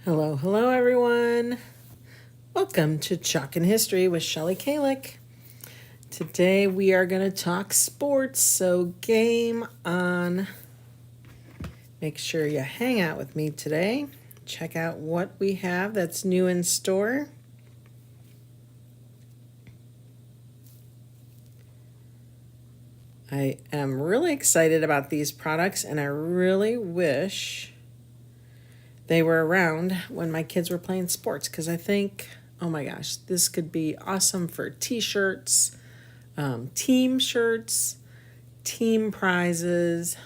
Hello, hello everyone. Welcome to Chalkin History with Shelly Kalick. Today we are going to talk sports, so game on. Make sure you hang out with me today. Check out what we have that's new in store. I am really excited about these products, and I really wish they were around when my kids were playing sports, because I think, oh my gosh, this could be awesome for t-shirts, team shirts, team prizes,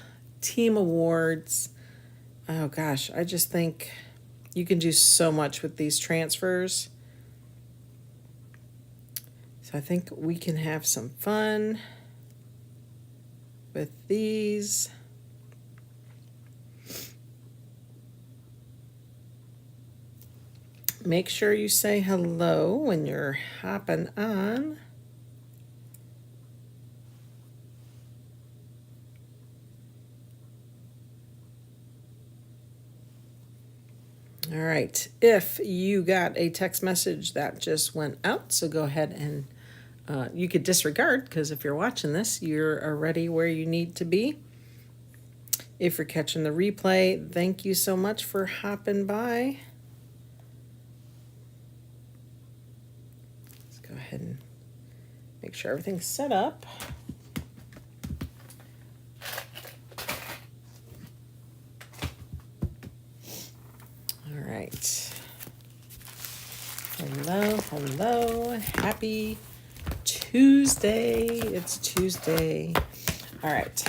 team awards. Oh gosh, I just think you can do so much with these transfers. So I think we can have some fun with these. Make sure you say hello when you're hopping on. All right, if you got a text message that just went out, so go ahead and you could disregard, because if you're watching this, you're already where you need to be. If you're catching the replay, thank you so much for hopping by. Let's go ahead and make sure everything's set up. All right. Hello, hello. Happy Tuesday. It's Tuesday. All right.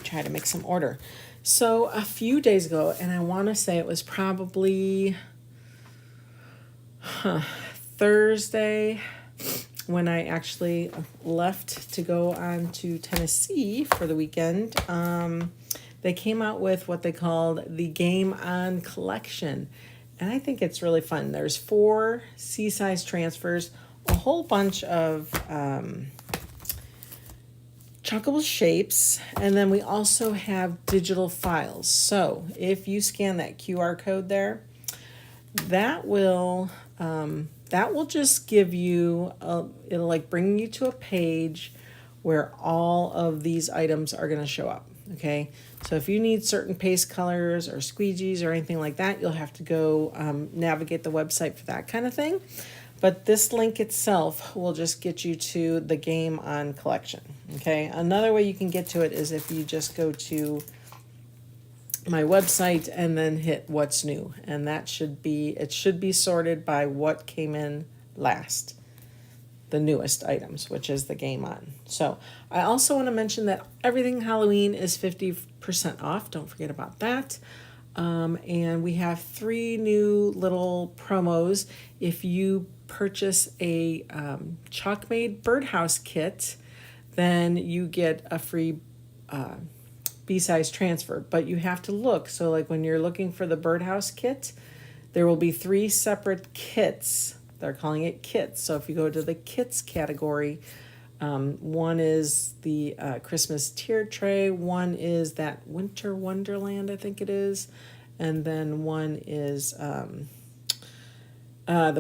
Try to make some order. So a few days ago, and I want to say it was probably Thursday, when I actually left to go on to Tennessee for the weekend, they came out with what they called the Game On collection. And I think it's really fun. There's 4 C-size transfers, a whole bunch of chuckable shapes, and then we also have digital files. So if you scan that QR code there, that will just give you it'll like bring you to a page where all of these items are going to show up. Okay, so if you need certain paste colors or squeegees or anything like that, you'll have to go navigate the website for that kind of thing. But this link itself will just get you to the Game On collection. Okay, another way you can get to it is if you just go to my website and then hit what's new, and it should be sorted by what came in last, the newest items, which is the Game On. So I also want to mention that everything Halloween is 50% off. Don't forget about that. And we have 3 new little promos. If you purchase a chalk-made birdhouse kit, then you get a free B-size transfer, but you have to look. So like when you're looking for the birdhouse kit, there will be 3 separate kits. They're calling it kits. So if you go to the kits category, one is the Christmas tier tray, one is that Winter Wonderland, I think it is, and then one is the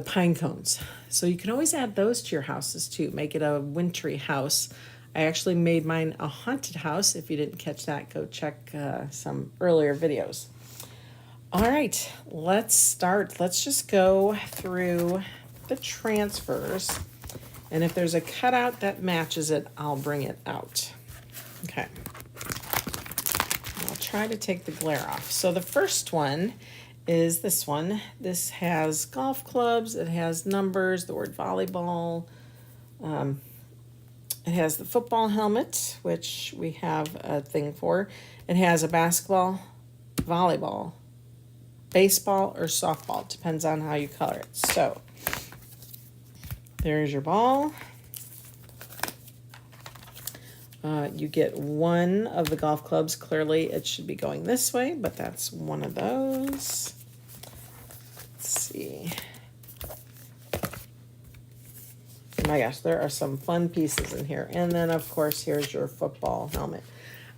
pine cones. So you can always add those to your houses too. Make it a wintry house. I actually made mine a haunted house. If you didn't catch that, go check some earlier videos. All right, let's start. Let's just go through the transfers. And if there's a cutout that matches it, I'll bring it out. Okay. I'll try to take the glare off. So the first one is this one. This has golf clubs. It has numbers, the word volleyball. It has the football helmet, which we have a thing for. It has a basketball, volleyball, baseball, or softball. Depends on how you color it. So there's your ball. You get 1 of the golf clubs. Clearly it should be going this way, but that's one of those. Let's see. Oh my gosh, there are some fun pieces in here. And then, of course, here's your football helmet.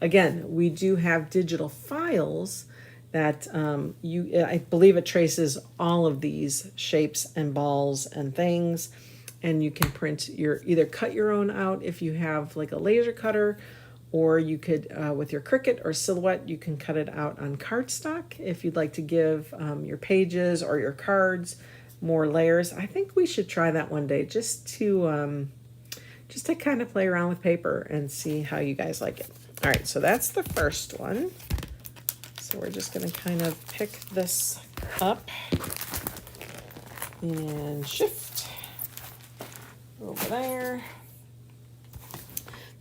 Again, we do have digital files that I believe it traces all of these shapes and balls and things, and you can print either cut your own out if you have like a laser cutter, or you could with your Cricut or Silhouette, you can cut it out on cardstock if you'd like to give your pages or your cards more layers. I think we should try that one day, just to kind of play around with paper and see how you guys like it. All right, so that's the first one. So we're just going to kind of pick this up and shift over there.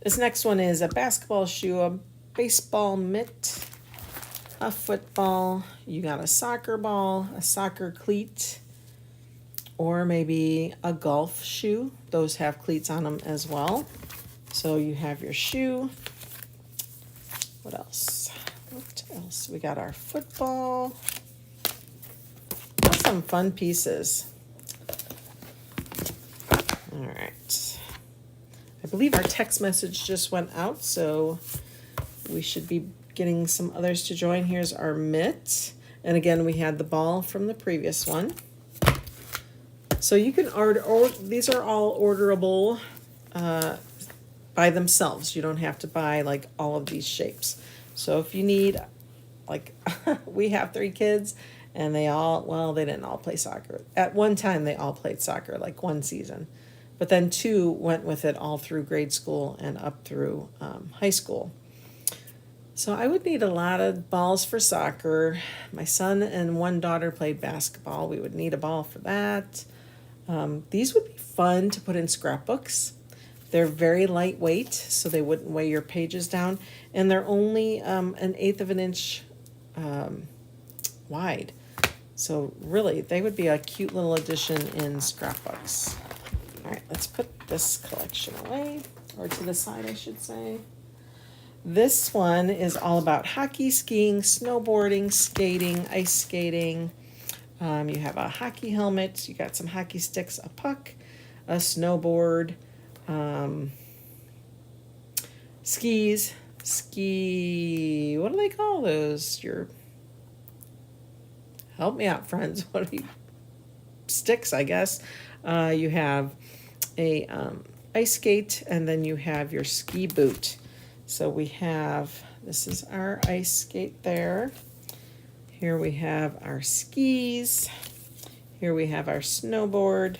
This next one is a basketball shoe, a baseball mitt, a football. You got a soccer ball, a soccer cleat, or maybe a golf shoe. Those have cleats on them as well. So you have your shoe. What else? What else? We got our football. That's some fun pieces. All right. I believe our text message just went out, so we should be getting some others to join. Here's our mitt. And again, we had the ball from the previous one. So you can order, these are all orderable by themselves. You don't have to buy like all of these shapes. So if you need, like, we have 3 kids and they didn't all play soccer. At one time, they all played soccer, like one season. But then 2 went with it all through grade school and up through high school. So I would need a lot of balls for soccer. My son and 1 daughter played basketball. We would need a ball for that. These would be fun to put in scrapbooks. They're very lightweight, so they wouldn't weigh your pages down. And they're only 1/8 of an inch wide. So really, they would be a cute little addition in scrapbooks. All right, let's put this collection away, or to the side, I should say. This one is all about hockey, skiing, snowboarding, skating, ice skating. You have a hockey helmet, you got some hockey sticks, a puck, a snowboard, skis, what do they call those? Help me out, friends. What are you? Sticks, I guess. You have a ice skate, and then you have your ski boot. So this is our ice skate there. Here we have our skis. Here we have our snowboard.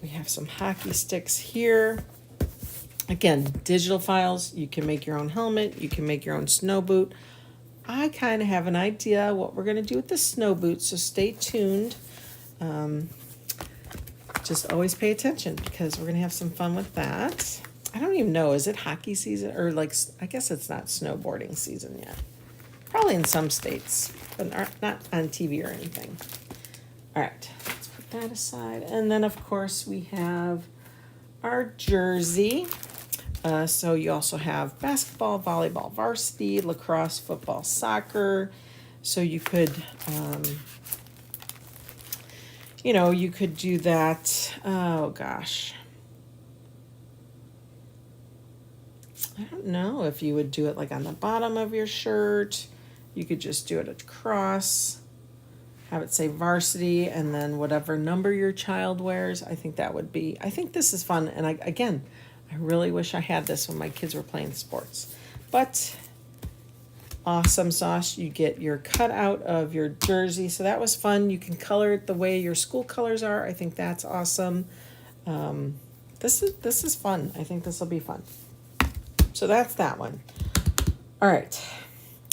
We have some hockey sticks here. Again, digital files. You can make your own helmet. You can make your own snow boot. I kind of have an idea what we're going to do with the snow boot, so stay tuned. Just always pay attention because we're going to have some fun with that. I don't even know, is it hockey season? Or I guess it's not snowboarding season yet. Probably in some states, but not on TV or anything. All right, let's put that aside. And then, of course, we have our jersey. So you also have basketball, volleyball, varsity, lacrosse, football, soccer. So you could, you could do that. Oh, gosh. I don't know if you would do it like on the bottom of your shirt. You could just do it across, have it say varsity, and then whatever number your child wears. I think this is fun. And I really wish I had this when my kids were playing sports. But awesome sauce. You get your cutout of your jersey. So that was fun. You can color it the way your school colors are. I think that's awesome. This is fun. I think this will be fun. So that's that one. All right.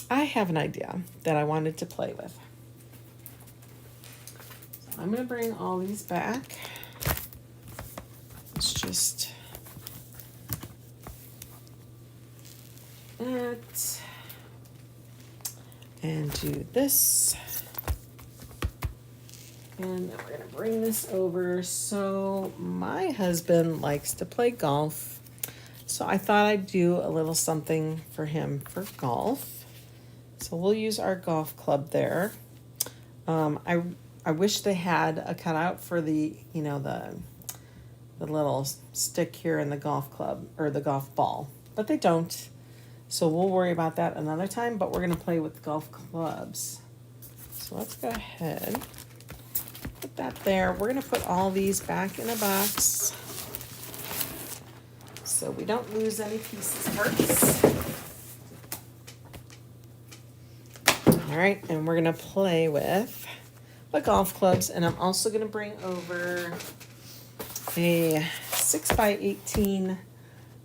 I have an idea that I wanted to play with. So I'm going to bring all these back. Let's just that and do this. And then we're going to bring this over. So my husband likes to play golf. So I thought I'd do a little something for him for golf. So we'll use our golf club there. I wish they had a cutout for the little stick here in the golf club or the golf ball, but they don't. So we'll worry about that another time, but we're gonna play with golf clubs. So let's go ahead, put that there. We're gonna put all these back in a box so we don't lose any pieces, parts. All right, and we're gonna play with the golf clubs, and I'm also gonna bring over a 6x18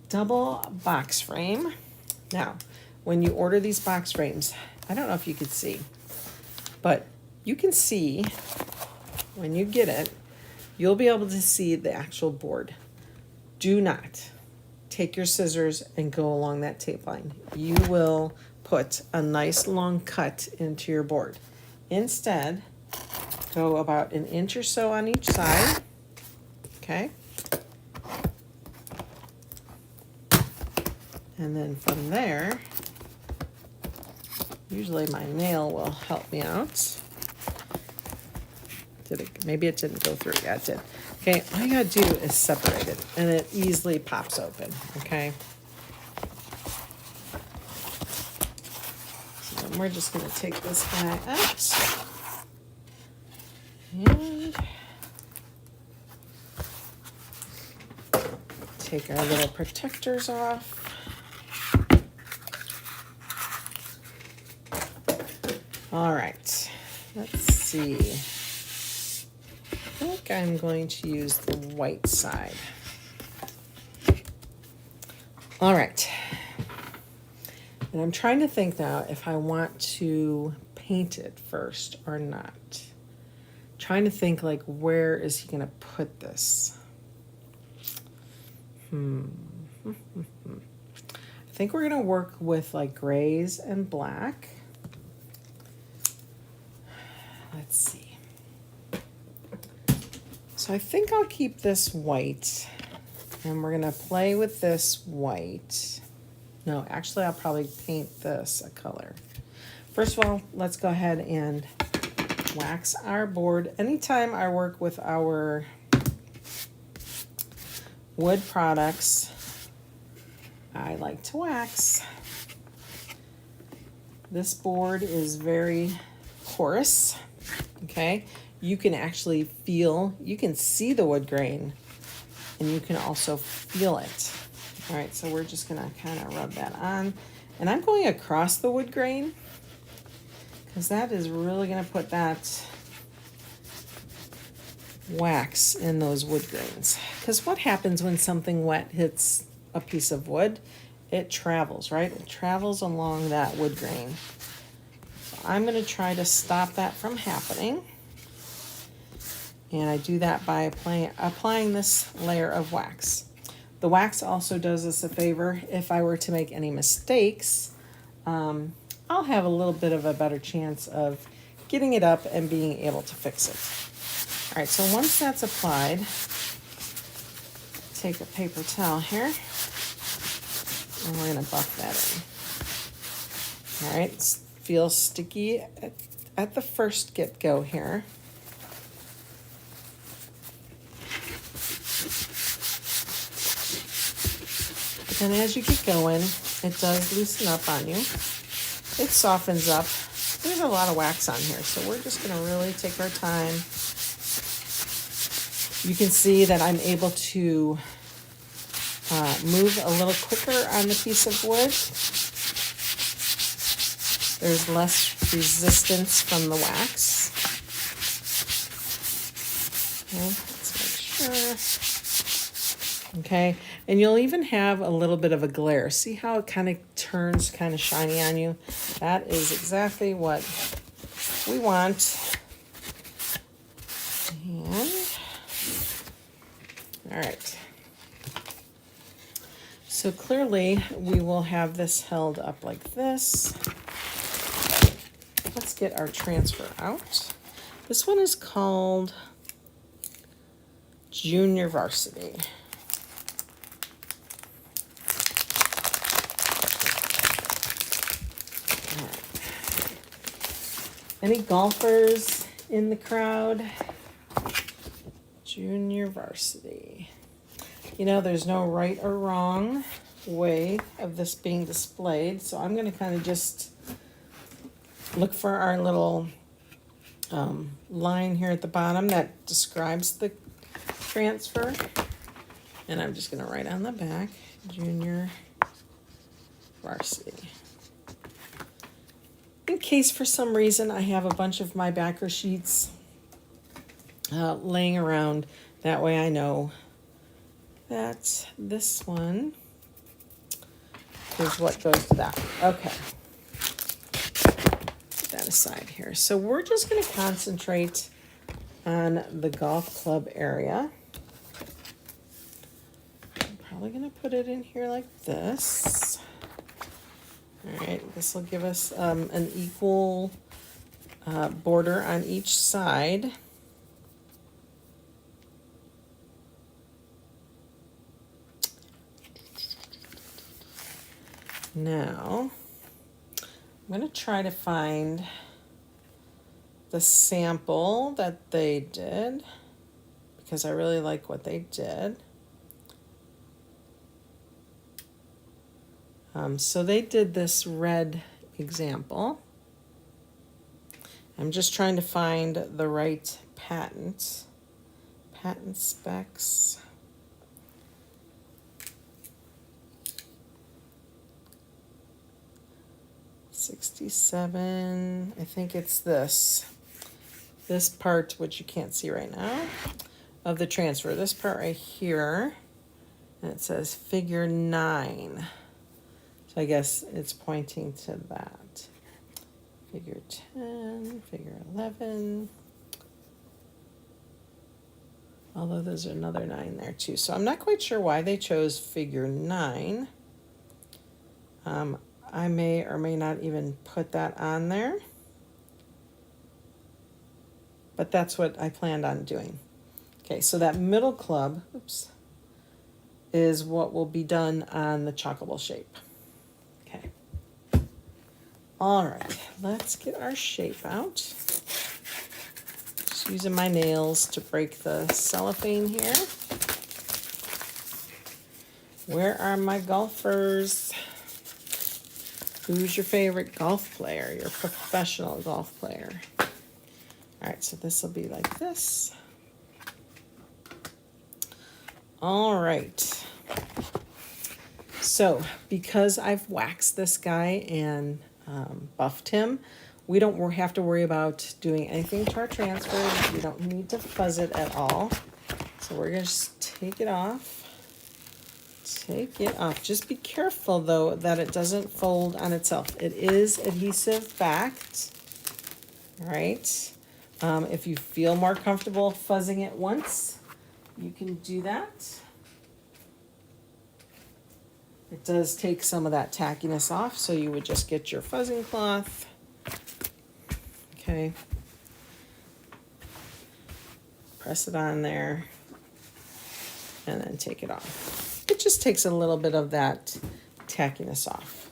double box frame. Now, when you order these box frames, I don't know if you could see, but you can see when you get it, you'll be able to see the actual board. Do not take your scissors and go along that tape line. You will put a nice long cut into your board. Instead, go about an inch or so on each side, okay? And then from there, usually my nail will help me out. Maybe it didn't go through. Yeah, it did. Okay, all you gotta do is separate it, and it easily pops open, okay? So then we're just gonna take this guy out. And take our little protectors off. All right, let's see. I think I'm going to use the white side. All right. And I'm trying to think now if I want to paint it first or not. Trying to think, like, where is he gonna put this? I think we're gonna work with like grays and black. Let's see. So I think I'll keep this white, and we're gonna play with this white. No, actually I'll probably paint this a color. First of all, let's go ahead and wax our board. Anytime I work with our wood products, I like to wax. This board is very porous, okay? You can actually feel, you can see the wood grain, and you can also feel it. All right, so we're just gonna kind of rub that on. And I'm going across the wood grain, because that is really gonna put that wax in those wood grains. Because what happens when something wet hits a piece of wood? It travels, right? It travels along that wood grain. So I'm going to try to stop that from happening. And I do that by applying this layer of wax. The wax also does us a favor. If I were to make any mistakes, I'll have a little bit of a better chance of getting it up and being able to fix it. All right, so once that's applied, take a paper towel here, and we're gonna buff that in. All right, it feels sticky at the first get-go here. But then as you get going, it does loosen up on you. It softens up. There's a lot of wax on here, so we're just gonna really take our time. You can see that I'm able to move a little quicker on the piece of wood. There's less resistance from the wax. Okay, let's make sure. Okay, and you'll even have a little bit of a glare. See how it kind of turns kind of shiny on you? That is exactly what we want. And all right. So clearly we will have this held up like this. Let's get our transfer out. This one is called Junior Varsity. All right. Any golfers in the crowd? Junior Varsity. You know, there's no right or wrong. way of this being displayed. So I'm going to kind of just look for our little line here at the bottom that describes the transfer. And I'm just going to write on the back, junior varsity. In case for some reason I have a bunch of my backer sheets laying around, that way I know that this one is what goes to that. Okay. Put that aside here. So we're just going to concentrate on the golf club area. I'm probably going to put it in here like this. All right, this will give us an equal border on each side. Now, I'm going to try to find the sample that they did, because I really like what they did. So they did this red example. I'm just trying to find the right patent. Patent specs. $67, I think it's this part, which you can't see right now, of the transfer. This part right here, and it says figure 9. So I guess it's pointing to that. Figure 10, figure 11. Although there's another 9 there too. So I'm not quite sure why they chose figure 9. I may or may not even put that on there. But that's what I planned on doing. Okay, so that middle club, oops, is what will be done on the chockable shape. Okay. All right, let's get our shape out. Just using my nails to break the cellophane here. Where are my golfers? Who's your favorite golf player, your professional golf player? All right, so this will be like this. All right. So because I've waxed this guy and buffed him, we don't have to worry about doing anything to our transfer. We don't need to fuzz it at all. So we're going to just take it off. Take it off. Just be careful, though, that it doesn't fold on itself. It is adhesive backed. All right. If you feel more comfortable fuzzing it once, you can do that. It does take some of that tackiness off, so you would just get your fuzzing cloth. Okay. Press it on there and then take it off. It just takes a little bit of that tackiness off.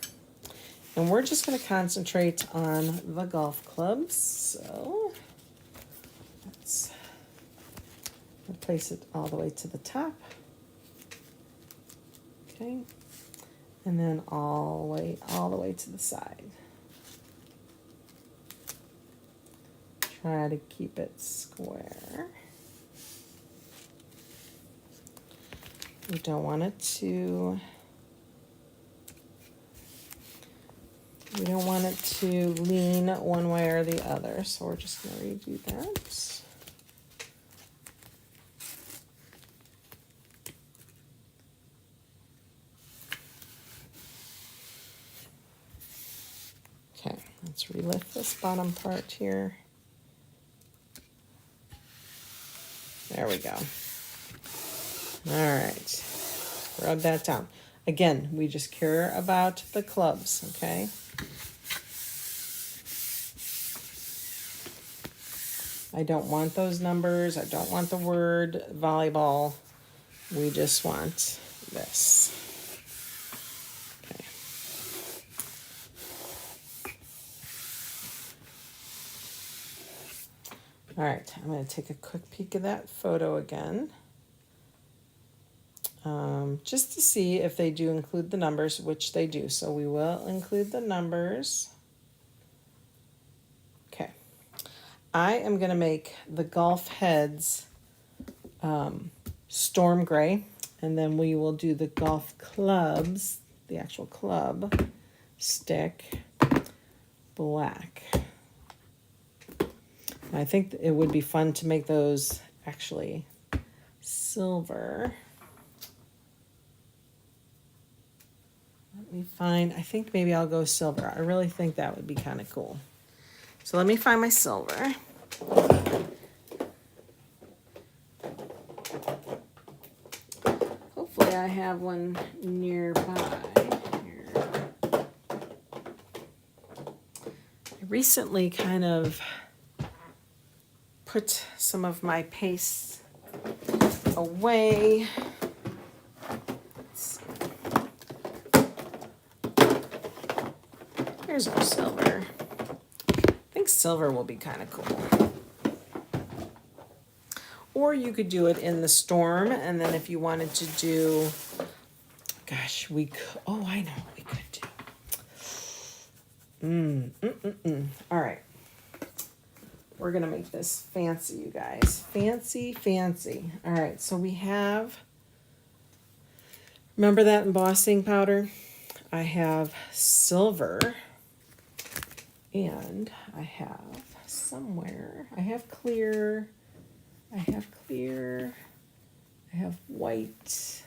And we're just going to concentrate on the golf clubs. So let's place it all the way to the top. Okay. And then all the way to the side. Try to keep it square. We don't want it to lean one way or the other, so we're just going to redo that. Okay, let's relift this bottom part here. There we go. All right, rub that down. Again, we just care about the clubs, okay? I don't want those numbers. I don't want the word volleyball. We just want this. Okay. All right, I'm going to take a quick peek of that photo again. just to see if they do include the numbers, which they do. So we will include the numbers. Okay. I am going to make the golf heads storm gray, and then we will do the golf clubs, the actual club stick, black. I think it would be fun to make those actually silver. Let me find, I think maybe I'll go silver. I really think that would be kind of cool. So let me find my silver. Hopefully I have one nearby here. I recently kind of put some of my pastes away. Let's see. Here's our silver. I think silver will be kind of cool. Or you could do it in the storm, and then if you wanted to do, gosh, we could, oh, I know what we could do. All right. We're going to make this fancy, you guys. Fancy, fancy. All right, so we have, remember that embossing powder? I have silver, and I have somewhere, I have clear, I have white.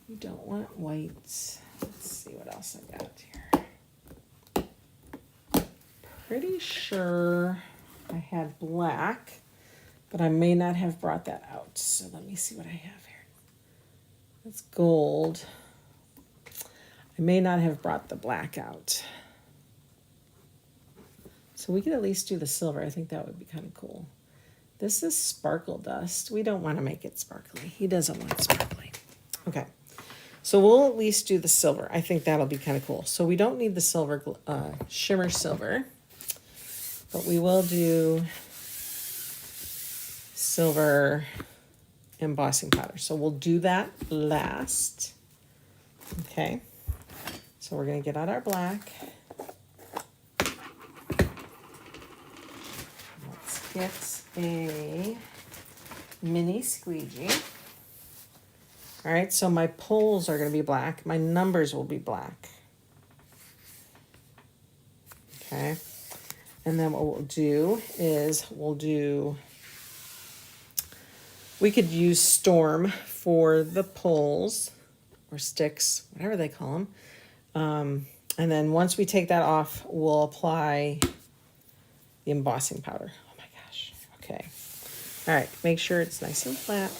You don't want white. Let's see what else I got here. Pretty sure I had black, but I may not have brought that out. So let me see what I have here. That's gold. I may not have brought the black out. So we could at least do the silver. I think that would be kind of cool. This is sparkle dust. We don't want to make it sparkly. He doesn't want it sparkly. Okay. So we'll at least do the silver. I think that'll be kind of cool. So we don't need the silver, shimmer silver, but we will do silver embossing powder. So we'll do that last. Okay. So we're going to get out our black. Let's get a mini squeegee. All right, so my poles are going to be black. My numbers will be black. Okay. And then what we'll do is we could use storm for the poles or sticks, whatever they call them. And then once we take that off, we'll apply the embossing powder. Oh my gosh. Okay. All right, make sure it's nice and flat.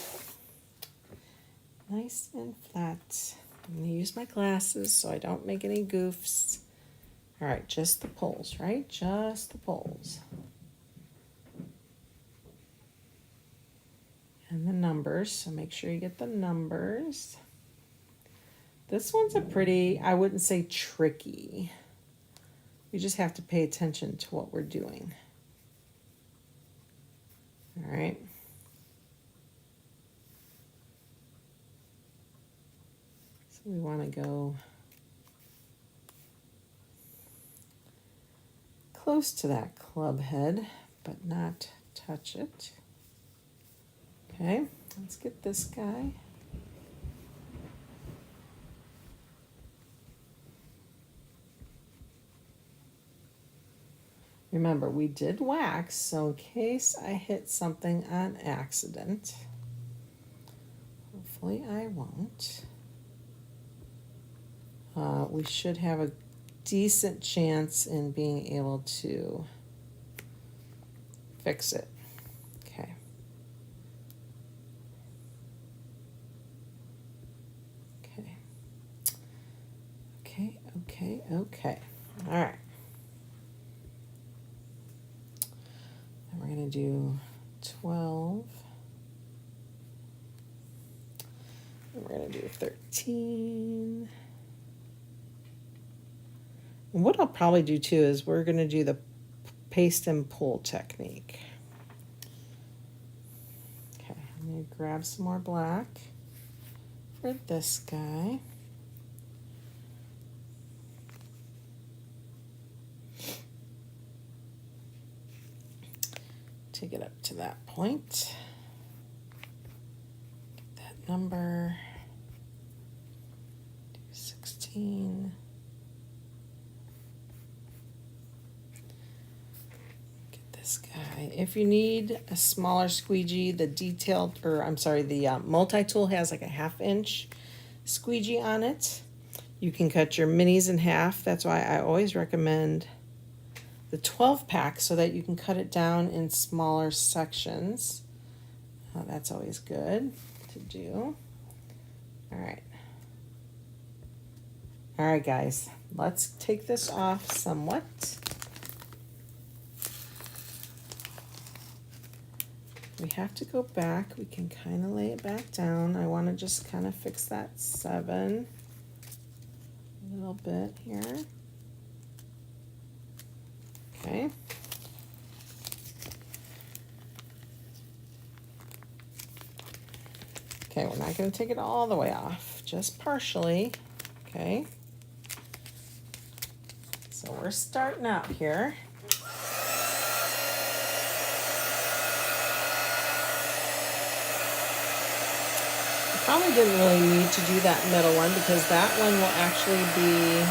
Nice and flat. I'm going to use my glasses so I don't make any goofs. All right, just the poles, right? Just the poles. And the numbers, so make sure you get the numbers. This one's a pretty, I wouldn't say tricky. We just have to pay attention to what we're doing. All right. So we want to go close to that club head, but not touch it. Okay, let's get this guy. Remember, we did wax, so in case I hit something on accident, hopefully I won't. We should have a decent chance in being able to fix it. Okay. Okay. Okay, okay, okay. All right. And we're going to do 12. And we're going to do 13. And what I'll probably do too is we're going to do the paste and pull technique. Okay, I'm going to grab some more black. for this guy. Take it up to that point. Get that number. Do 16. Get this guy. If you need a smaller squeegee, the detailed, or I'm sorry, the multi-tool has like a 1/2 inch squeegee on it. You can cut your minis in half. That's why I always recommend the 12 pack so that you can cut it down in smaller sections. That's always good to do. All right. All right, guys, let's take this off somewhat. We have to go back. We can kind of lay it back down. I want to just kind of fix that 7 a little bit here. Okay. Okay, we're not going to take it all the way off, just partially. Okay. So we're starting out here. Probably didn't really need to do that middle one because that one will actually be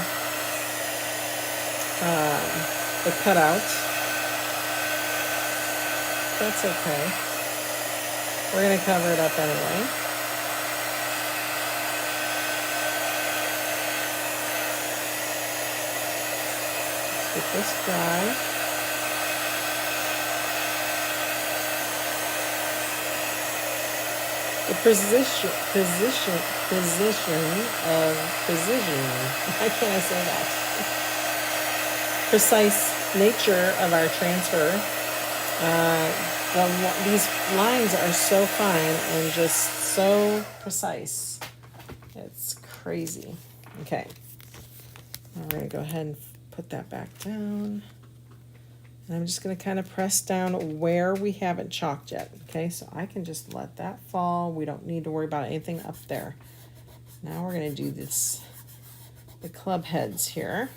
the cutout. That's okay. We're going to cover it up anyway. Let's get this dry. The precision I can't say that. Precise nature of our transfer. These lines are so fine and just so precise. It's crazy. Okay. Now we're going to go ahead and put that back down. And I'm just going to kind of press down where we haven't chalked yet. Okay, so I can just let that fall. We don't need to worry about anything up there. Now we're going to do this, the club heads here.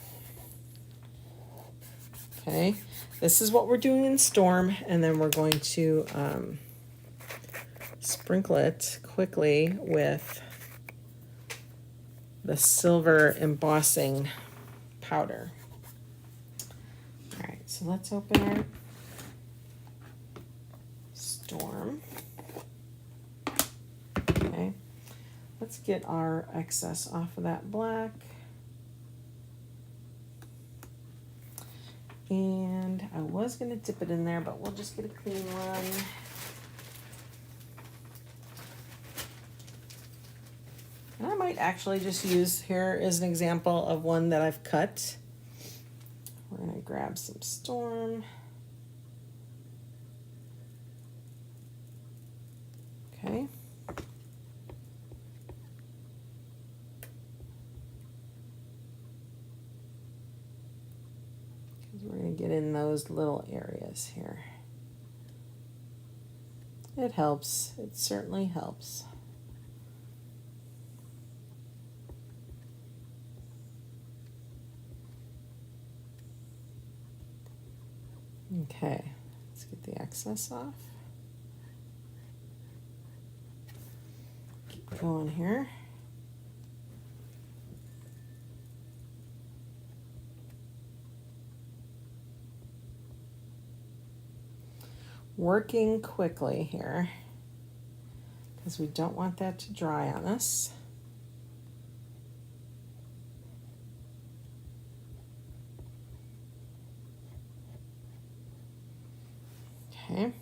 Okay, this is what we're doing in Storm, and then we're going to sprinkle it quickly with the silver embossing powder. All right, so let's open our Storm. Okay, let's get our excess off of that black. And I was going to dip it in there, but we'll just get a clean one. And I might actually just use, here is an example of one that I've cut. We're going to grab some Storm. Okay. We're going to get in those little areas here. It helps. It certainly helps. Okay, let's get the excess off. Keep going here. Working quickly here because we don't want that to dry on us. Okay.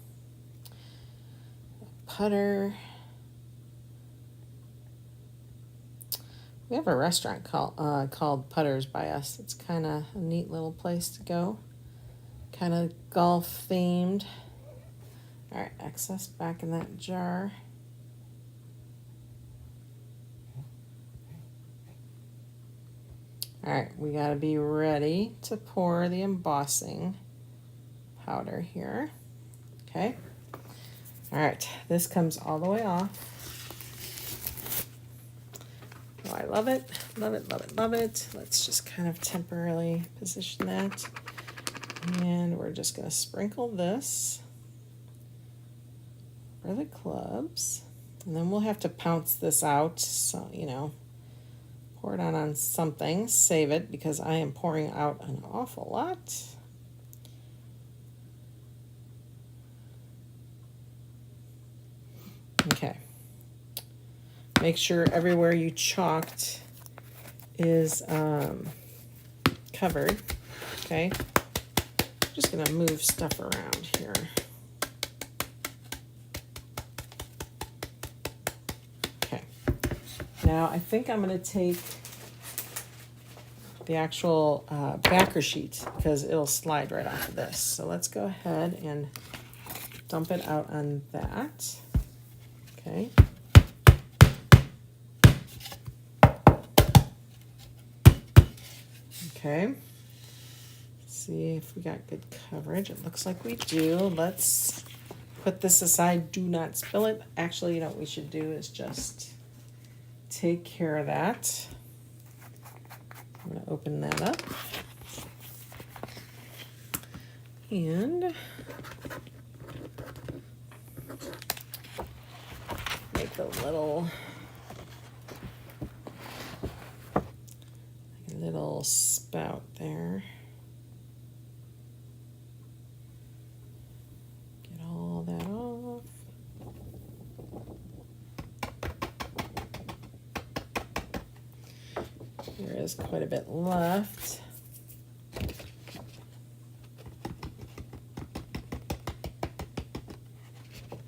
Putter. We have a restaurant called Putters by us. It's kind of a neat little place to go. Kind of golf themed. All right, excess back in that jar. All right, we got to be ready to pour the embossing powder here. Okay. All right, this comes all the way off. Oh, I love it, love it, love it, love it. Let's just kind of temporarily position that. And we're just going to sprinkle this for the clubs. And then we'll have to pounce this out, so, you know, pour it on something, save it, because I am pouring out an awful lot. Okay. Make sure everywhere you chalked is covered. Okay. Just gonna move stuff around here. Okay. Now I think I'm gonna take the actual backer sheet because it'll slide right off of this. So let's go ahead and dump it out on that. Okay. Okay. See if we got good coverage. It looks like we do. Let's put this aside. Do not spill it. Actually, you know what we should do is just take care of that. I'm going to open that up. And make a little spout there. Get all that off. There is quite a bit left.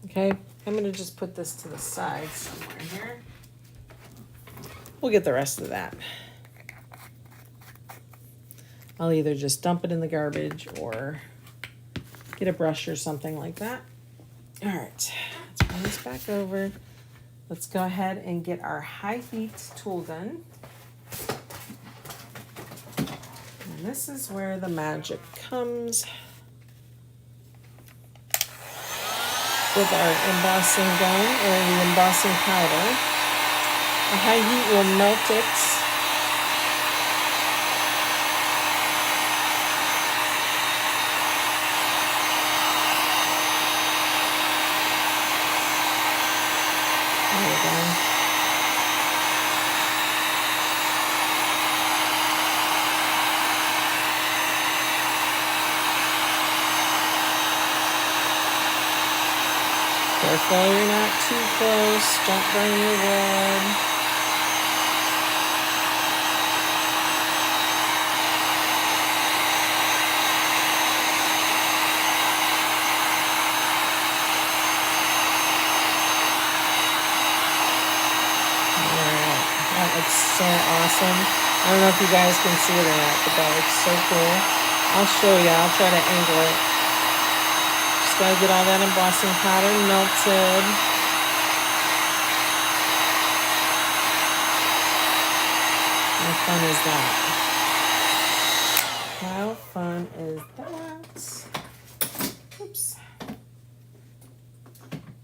Okay, I'm going to just put this to the side somewhere here. We'll get the rest of that. I'll either just dump it in the garbage or get a brush or something like that. All right, let's bring this back over. Let's go ahead and get our high heat tool gun. And this is where the magic comes. With our embossing gun or the embossing powder. A high heat will melt it. There we go. Careful you're not too close. Don't burn your wood. Alright, that looks so awesome. I don't know if you guys can see it or not, but that looks so cool. I'll show you. I'll try to angle it. Just gotta get all that embossing powder melted. How fun is that? How fun is that? Oops.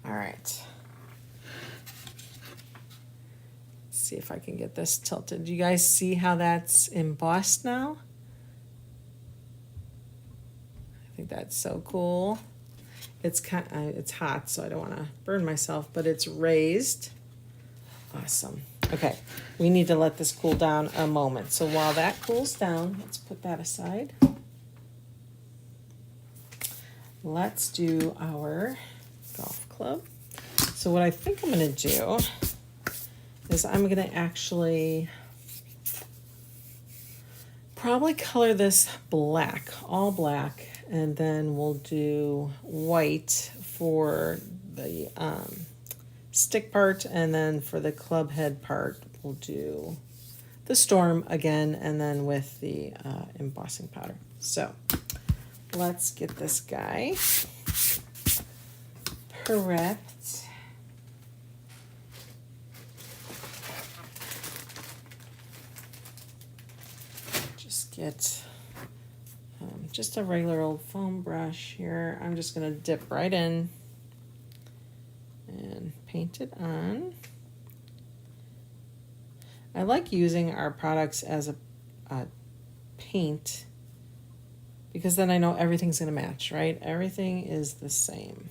All right. Let's see if I can get this tilted. Do you guys see how that's embossed now? I think that's so cool. It's hot, so I don't want to burn myself, but it's raised. Awesome. Okay, we need to let this cool down a moment. So while that cools down, let's put that aside. Let's do our golf club. So what I think I'm going to do is I'm going to actually probably color this black, all black. And then we'll do white for the stick part, and then for the club head part, we'll do the storm again, and then with the embossing powder. So let's get this guy prepped. Just get just a regular old foam brush here. I'm just going to dip right in and paint it on. I like using our products as a paint because then I know everything's going to match, right? Everything is the same.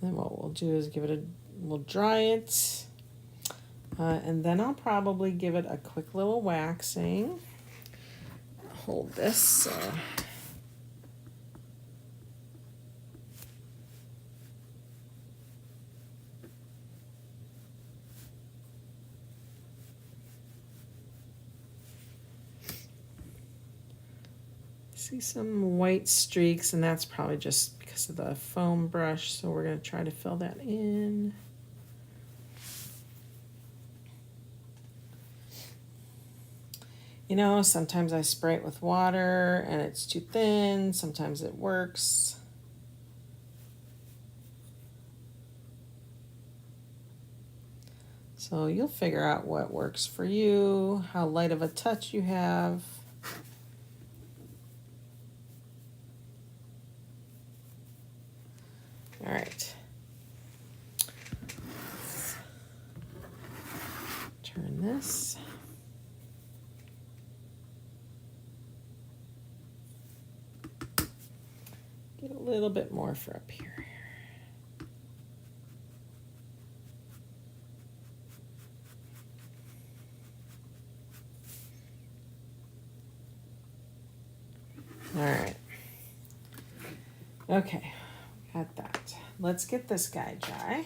Then what we'll do is we'll dry it, and then I'll probably give it a quick little waxing. Hold this. See some white streaks, and that's probably just because of the foam brush, so we're going to try to fill that in. You know, sometimes I spray it with water and it's too thin, sometimes it works. So you'll figure out what works for you, how light of a touch you have. All right. Turn this. Get a little bit more for up here. All right. Okay, got that. Let's get this guy dry.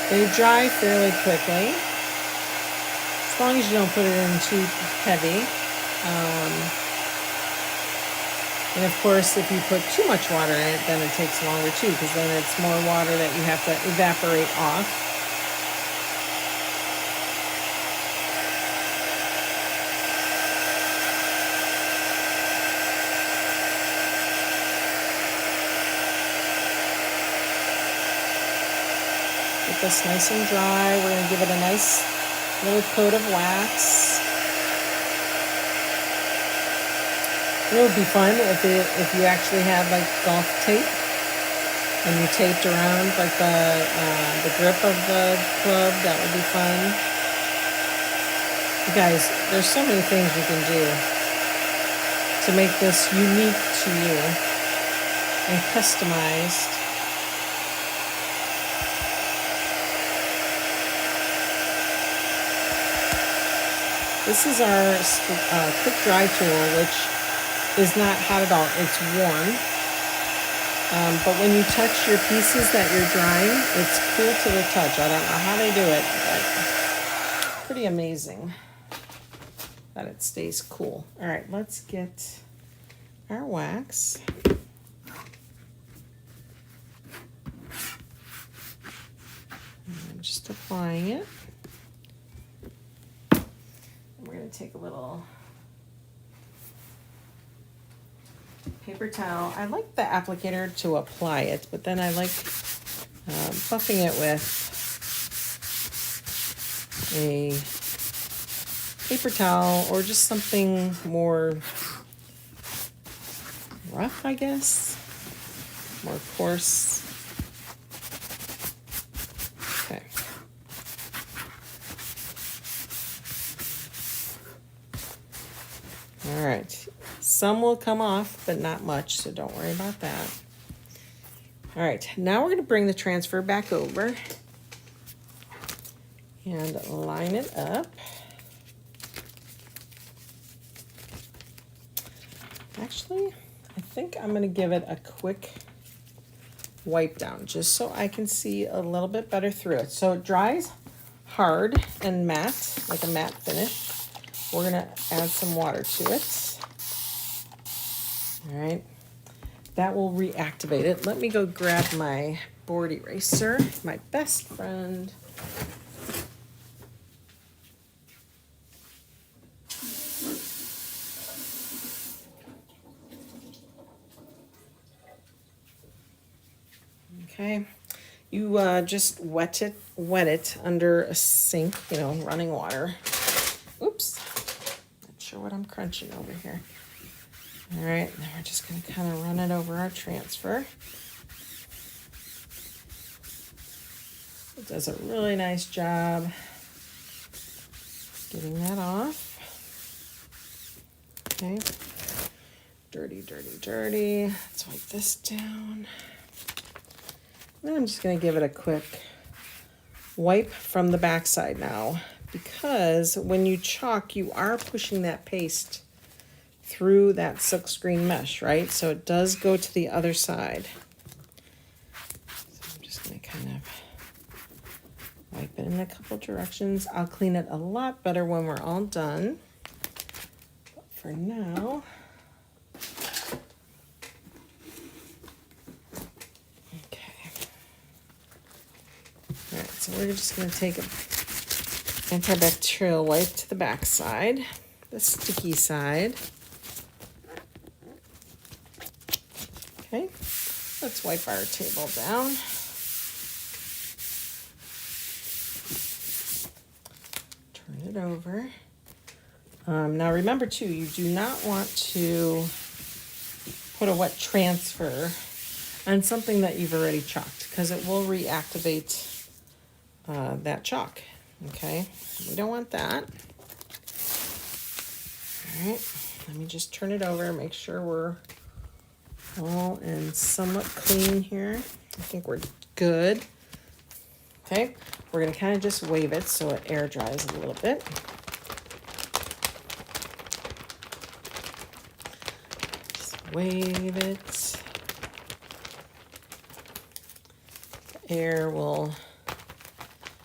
They dry fairly quickly, as long as you don't put it in too heavy. And of course, if you put too much water in it, then it takes longer too, because then it's more water that you have to evaporate off. Get this nice and dry. We're going to give it a nice little coat of wax. It would be fun if you actually had like golf tape and you taped around like the grip of the club. That would be fun. You guys, there's so many things you can do to make this unique to you and customized. This is our quick dry tool, which is not hot at all. It's warm. But when you touch your pieces that you're drying, it's cool to the touch. I don't know how they do it, but pretty amazing that it stays cool. All right, let's get our wax. I'm just applying it. We're going to take a little paper towel. I like the applicator to apply it, but then I like buffing it with a paper towel or just something more rough, I guess, more coarse. Okay. All right. Some will come off, but not much, so don't worry about that. All right, now we're going to bring the transfer back over and line it up. Actually, I think I'm going to give it a quick wipe down just so I can see a little bit better through it. So it dries hard and matte, like a matte finish. we're gonna add some water to it. All right, that will reactivate it. Let me go grab my board eraser, my best friend. Okay, you just wet it under a sink, you know, running water. Oops, not sure what I'm crunching over here. All right, now we're just gonna kind of run it over our transfer. It does a really nice job getting that off. Okay, dirty, dirty, dirty. Let's wipe this down. Then I'm just going to give it a quick wipe from the backside now, because when you chalk, you are pushing that paste through that silkscreen mesh, right? So it does go to the other side. So I'm just going to kind of wipe it in a couple directions. I'll clean it a lot better when we're all done. But for now, so we're just going to take an antibacterial wipe to the back side, the sticky side. Okay, let's wipe our table down. Turn it over. Now remember too, you do not want to put a wet transfer on something that you've already chalked, because it will reactivate that chalk. Okay, we don't want that. All right, let me just turn it over, make sure we're all and somewhat clean here. I think we're good. Okay, we're gonna kind of just wave it so it air dries a little bit. Just wave it. The air will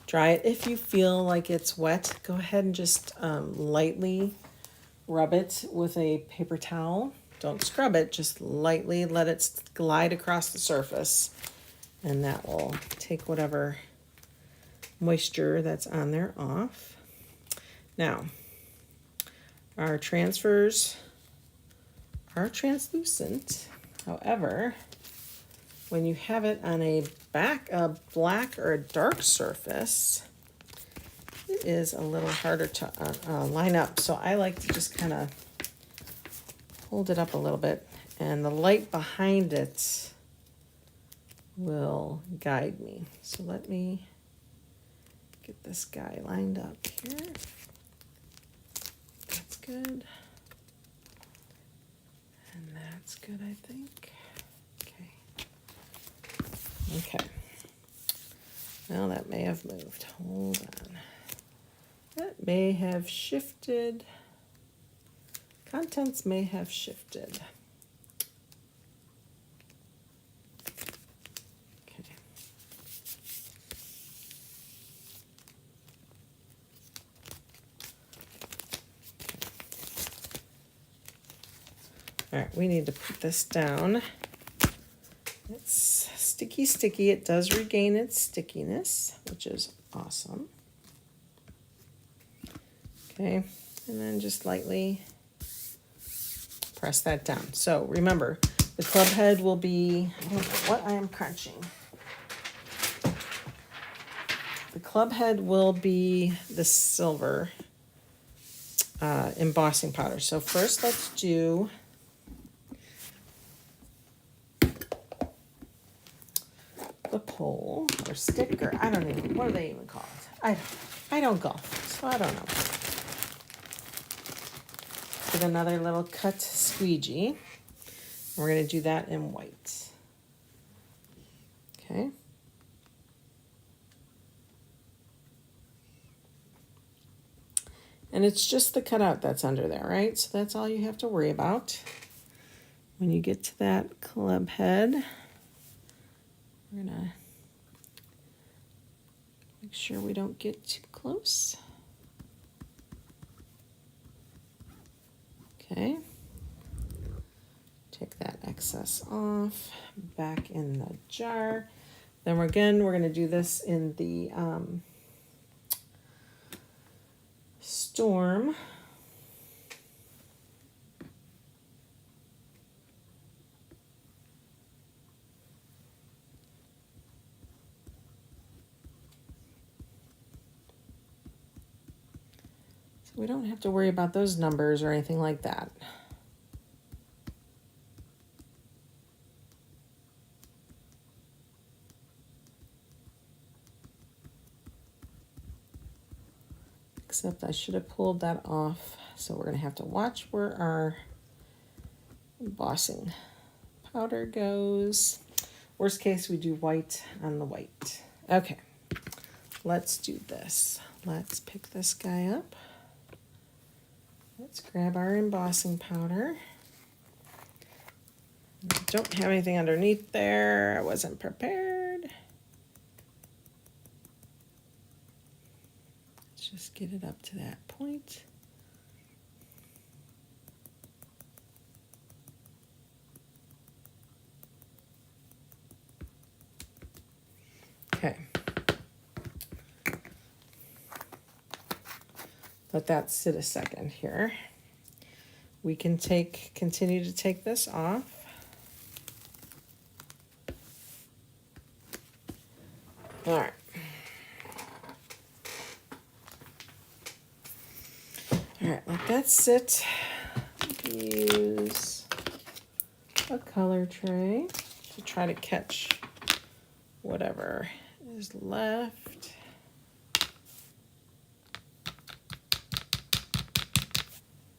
dry it. If you feel like it's wet, go ahead and just lightly rub it with a paper towel. Don't scrub it, just lightly let it glide across the surface, and that will take whatever moisture that's on there off. Now, our transfers are translucent. However, when you have it on a black or a dark surface, it is a little harder to line up. So I like to just kind of hold it up a little bit, and the light behind it will guide me. So let me get this guy lined up here. That's good. And that's good, I think. Okay. Now that may have moved. Hold on. That may have shifted. Contents may have shifted. Okay. All right, we need to put this down. It's sticky. It does regain its stickiness, which is awesome. Okay, and then just lightly press that down. So remember, the club head will be, I don't know what I am crunching. The club head will be the silver embossing powder. So first let's do the pole or stick, or I don't even, what do they even call it? I don't golf, so I don't know. Give another little cut squeegee. We're going to do that in white. Okay. And it's just the cutout that's under there, right? So that's all you have to worry about. When you get to that club head, we're going to make sure we don't get too close. Okay. Take that excess off, back in the jar. Then we're going to do this in the Storm. So we don't have to worry about those numbers or anything like that. Except I should have pulled that off. So we're going to have to watch where our embossing powder goes. Worst case, we do white on the white. Okay, let's do this. Let's pick this guy up. Let's grab our embossing powder. Don't have anything underneath there. I wasn't prepared. Let's just get it up to that point. Okay. Let that sit a second here. We can continue to take this off. All right. All right, let that sit. Use a color tray to try to catch whatever is left.